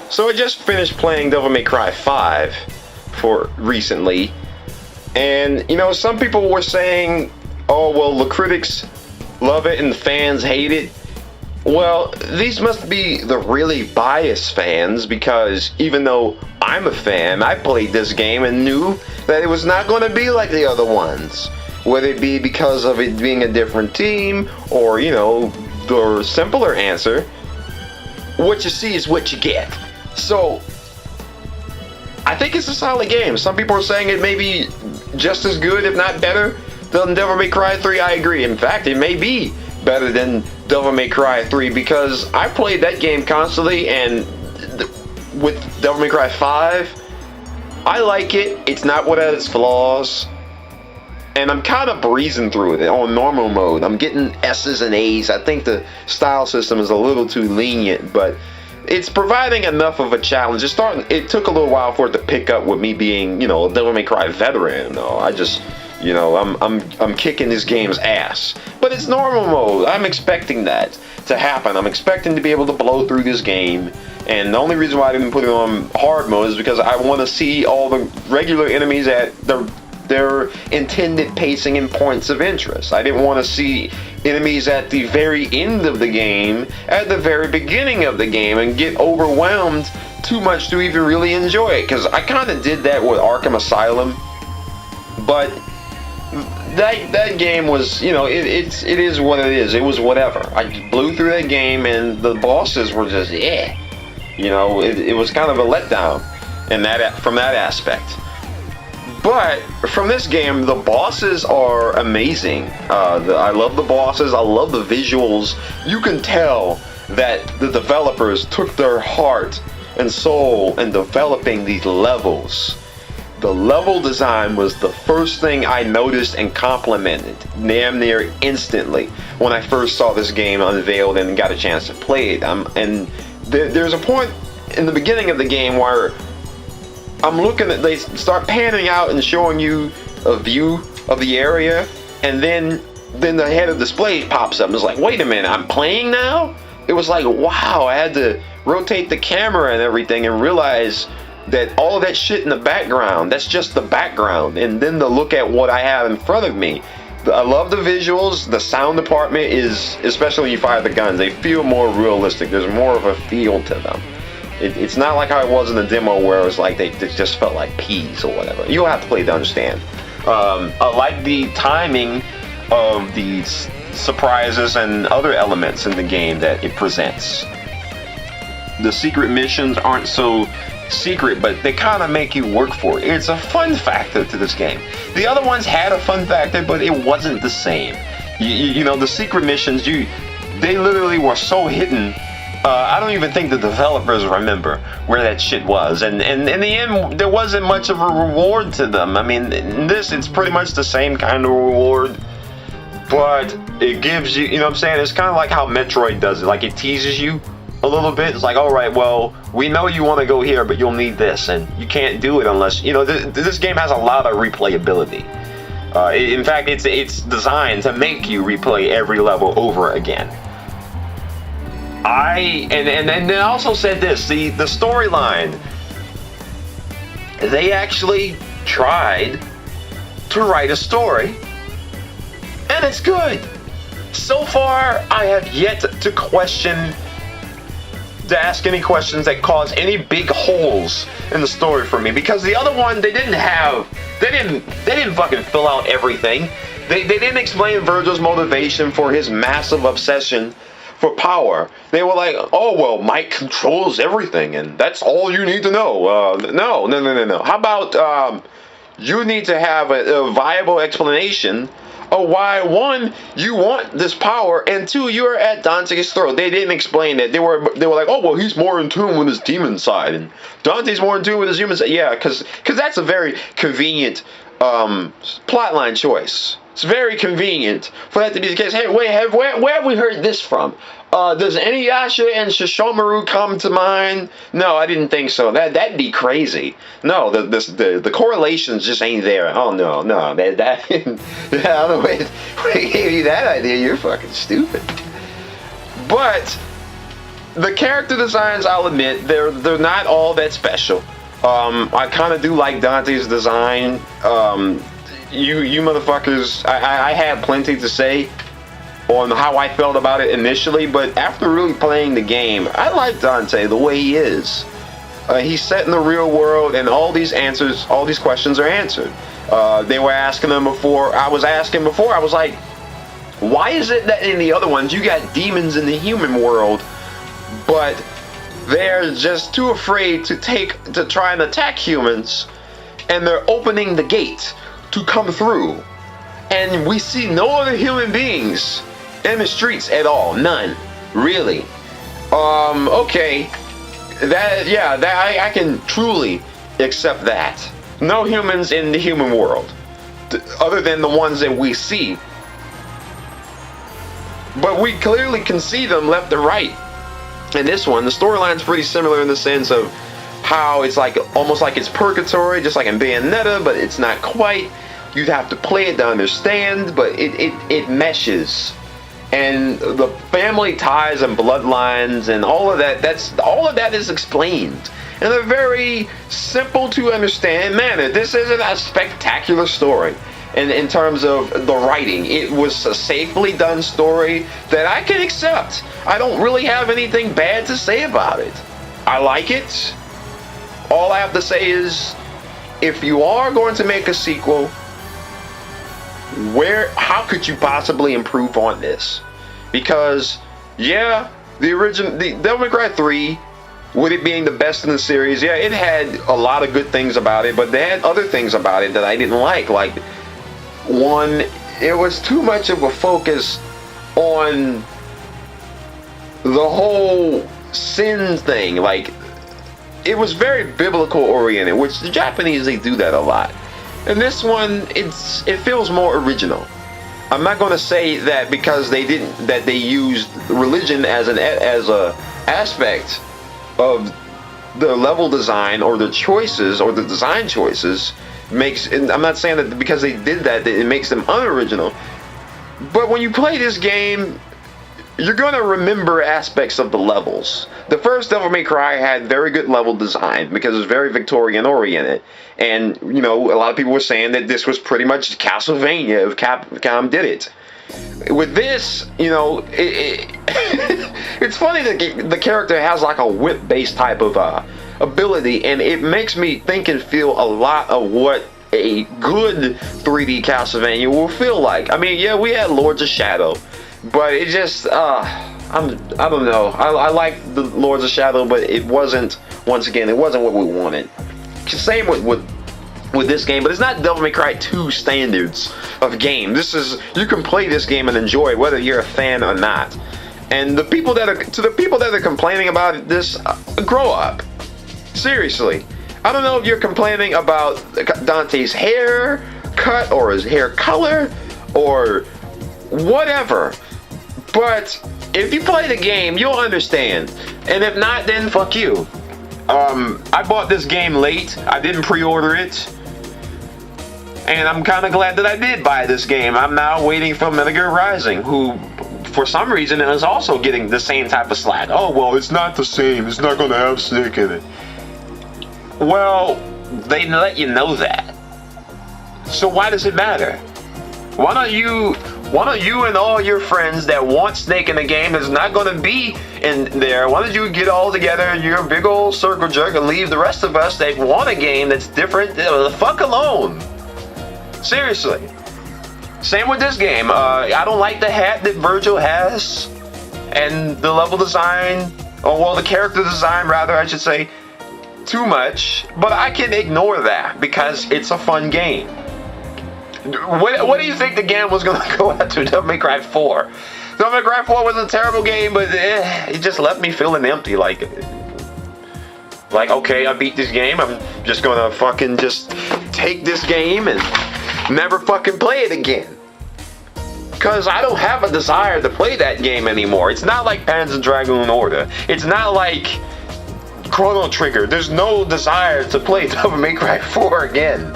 So I just finished playing Devil May Cry 5 for recently, and you know, some people were saying, oh well, the critics love it and the fans hate it. Well, these must be the really biased fans, because even though I'm a fan, I played this game and knew that it was not going to be like the other ones. Whether it be because of it being a different team, or, you know, the simpler answer, what you see is what you get. So, I think it's a solid game. Some people are saying it may be just as good, if not better, than Devil May Cry 3. I agree. In fact, it may be better than Devil May Cry 3, because I played that game constantly, and with Devil May Cry 5, I like it. It's not without its flaws. And I'm kind of breezing through it on normal mode. I'm getting S's and A's. I think the style system is a little too lenient, but it's providing enough of a challenge. It took a little while for it to pick up with me being, you know, a Devil May Cry veteran. No, I just, you know, I'm kicking this game's ass. But it's normal mode. I'm expecting that to happen. I'm expecting to be able to blow through this game. And the only reason why I didn't put it on hard mode is because I want to see all the regular enemies at their intended pacing and points of interest. I didn't want to see enemies at the very end of the game, at the very beginning of the game, and get overwhelmed too much to even really enjoy it. Because I kind of did that with Arkham Asylum, but that game was, you know, it is what it is. It was whatever. I blew through that game, and the bosses were just, you know, it was kind of a letdown from that aspect. But from this game, the bosses are amazing. I love the bosses. I love the visuals. You can tell that the developers took their heart and soul in developing these levels. The level design was the first thing I noticed and complimented damn near instantly when I first saw this game unveiled and got a chance to play it. And there's a point in the beginning of the game where I'm looking at, they start panning out and showing you a view of the area, and then the head of display pops up and it's like, wait a minute, I'm playing now? It was like, wow, I had to rotate the camera and everything and realize that all that shit in the background, that's just the background, and then to look at what I have in front of me. I love the visuals. The sound department is, especially when you fire the guns, they feel more realistic. There's more of a feel to them. It's not like how it was in the demo where it was like they just felt like peas or whatever. You'll have to play to understand. I like the timing of these surprises and other elements in the game that it presents. The secret missions aren't so secret, but they kind of make you work for it. It's a fun factor to this game. The other ones had a fun factor, but it wasn't the same. You know, the secret missions, they literally were so hidden. I don't even think the developers remember where that shit was, and in the end, there wasn't much of a reward to them. I mean, in this, it's pretty much the same kind of reward, but it gives you, you know what I'm saying? It's kind of like how Metroid does it. Like, it teases you a little bit. It's like, all right, well, we know you want to go here, but you'll need this, and you can't do it unless, you know, this game has a lot of replayability. In fact, it's designed to make you replay every level over again. And they also said this, the storyline, they actually tried to write a story, and it's good. So far, I have yet to ask any questions that cause any big holes in the story for me, because the other one, they didn't fucking fill out everything. They didn't explain Virgil's motivation for his massive obsession for power. They were like, oh, well, Mike controls everything, and that's all you need to know. No. How about you need to have a viable explanation of why, one, you want this power, and two, you're at Dante's throat. They didn't explain that. They were like, oh, well, he's more in tune with his demon side, and Dante's more in tune with his human side. Yeah, because that's a very convenient plotline choice. It's very convenient for that to be the case. Hey, wait, where have we heard this from? Does Inuyasha and Shishomaru come to mind? No, I didn't think so. That'd be crazy. No, the correlations just ain't there. Oh no, that I don't know where gave you that idea. You're fucking stupid. But the character designs, I'll admit, they're not all that special. I kind of do like Dante's design. You motherfuckers, I had plenty to say on how I felt about it initially, but after really playing the game, I like Dante the way he is. He's set in the real world, and all these questions are answered. They were asking them before. I was like, why is it that in the other ones you got demons in the human world, but they're just too afraid to try and attack humans, and they're opening the gate to come through, and we see no other human beings in the streets at all? None, really. Okay, I can truly accept that. No humans in the human world, other than the ones that we see. But we clearly can see them left and right. In this one, the storyline's pretty similar in the sense of how it's like almost like it's purgatory, just like in Bayonetta, but it's not quite. You'd have to play it to understand, but it meshes. And the family ties and bloodlines and all of that is explained in a very simple to understand manner. This isn't a spectacular story. And in terms of the writing, it was a safely done story that I can accept. I don't really have anything bad to say about it. I like it. All I have to say is, if you are going to make a sequel, how could you possibly improve on this? Because, yeah, the Devil May Cry 3, with it being the best in the series, yeah, it had a lot of good things about it, but they had other things about it that I didn't like. Like, one, it was too much of a focus on the whole sin thing. Like, it was very biblical oriented, which the Japanese, they do that a lot. And this one, it feels more original. I'm not going to say that because they used religion as a aspect of the level design or the choices or the design choices I'm not saying that because they did that it makes them unoriginal. But when you play this game, you're going to remember aspects of the levels. The first Devil May Cry had very good level design because it was very Victorian oriented. And, you know, a lot of people were saying that this was pretty much Castlevania if Capcom did it. With this, you know, it's funny that the character has like a whip-based type of ability, and it makes me think and feel a lot of what a good 3D Castlevania will feel like. I mean, yeah, we had Lords of Shadow, but it just, I don't know. I like the Lords of Shadow, but it wasn't, once again, it wasn't what we wanted. Same with this game, but it's not Devil May Cry 2 standards of game. You can play this game and enjoy it, whether you're a fan or not. And the people that are complaining about this, grow up. Seriously. I don't know if you're complaining about Dante's hair cut or his hair color or whatever, but if you play the game, you'll understand. And if not, then fuck you. I bought this game late. I didn't pre-order it. And I'm kind of glad that I did buy this game. I'm now waiting for Metal Gear Rising, who, for some reason, is also getting the same type of slack. Oh, well, it's not the same. It's not going to have Snake in it. Well, they let you know that. So why does it matter? Why don't you and all your friends that want Snake in the game is not going to be in there, why don't you get all together in your big old circle jerk and leave the rest of us that want a game that's different the fuck alone? Seriously. Same with this game. I don't like the hat that Virgil has, and the level design, or well, the character design rather, I should say, too much. But I can ignore that because it's a fun game. What do you think the game was going to go after Devil May Cry 4? Devil May Cry 4 was a terrible game, but it just left me feeling empty. Like, okay, I beat this game. I'm just going to fucking just take this game and never fucking play it again. Because I don't have a desire to play that game anymore. It's not like Panzer Dragoon Order. It's not like Chrono Trigger. There's no desire to play Devil May Cry 4 again.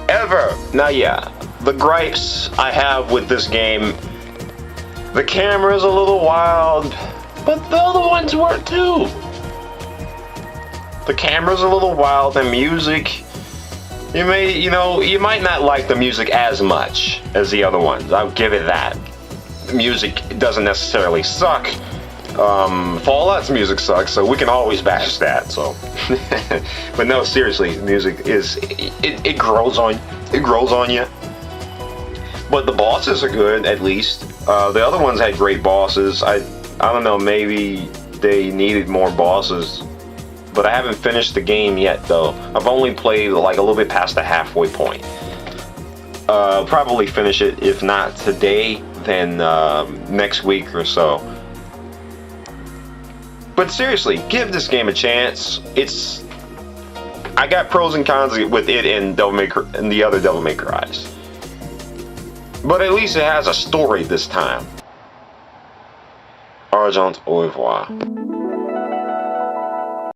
Ever. Now, yeah, the gripes I have with this game, the camera's a little wild. But the other ones were too. The camera's a little wild, the music, you might not like the music as much as the other ones. I'll give it that. The music doesn't necessarily suck. Fallout's music sucks, so we can always bash that, so. But no, seriously, music it grows on you. But the bosses are good, at least. The other ones had great bosses. I don't know, maybe they needed more bosses. But I haven't finished the game yet, though. I've only played like a little bit past the halfway point. Probably finish it, if not today, then next week or so. But seriously, give this game a chance. I got pros and cons with it and the other Devil May Crys. But at least it has a story this time. Argent au revoir.